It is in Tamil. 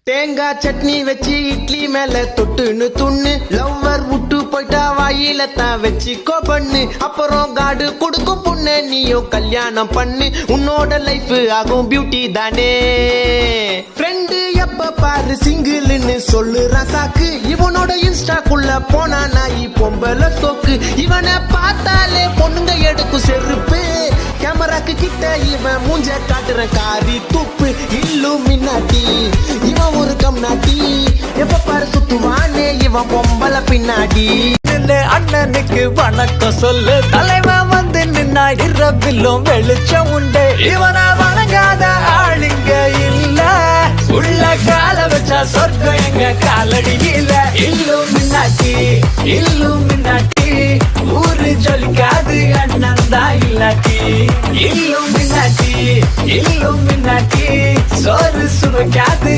தேங்காய் சட்னி வச்சு இட்லி மேல தொட்டுன்னு துண்ணு லவ்வர் விட்டு போயிட்டா வாயில தான் வச்சுக்கோ பண்ணு அப்புறம் காடு கொடுக்கும் பொண்ணு நீயும் கல்யாணம் பண்ணு உன்னோட லைஃப் ஆகும் பியூட்டி தானே ஃப்ரெண்டு எப்ப பாரு சிங்கிள்னு சொல்லுறான் சாக்கு இவனோட இன்ஸ்டாக்குள்ள போனா நாய் பொம்பல சோக்கு இவனை பார்த்தாலே பொண்ணுங்க எடுக்கும் செருப்பு கேமராக்கு கிட்ட இவன் மூஞ்ச காட்டுற காரி துப்பு இல்லுமினாட்டி இவன் ஒரு கம்நாட்டி எப்ப பாரு சுத்துவானே இவன் பொம்பல பின்னாடி அண்ணனுக்கு வணக்கம் சொல்லு தலைவன் வந்து நின்னா இரவிலும் வெளிச்சம் உண்டு இவனை வணங்காத ஆளுங்க இல்ல உள்ள கால வச்சா சொர்க்கம் எங்க காலடியில இல்லுமினாட்டி ஊரு ஜொலிக்காது அண்ணன் தான் இல்லாட்டி இல்லுமினாட்டி சோறு சுவைக்காது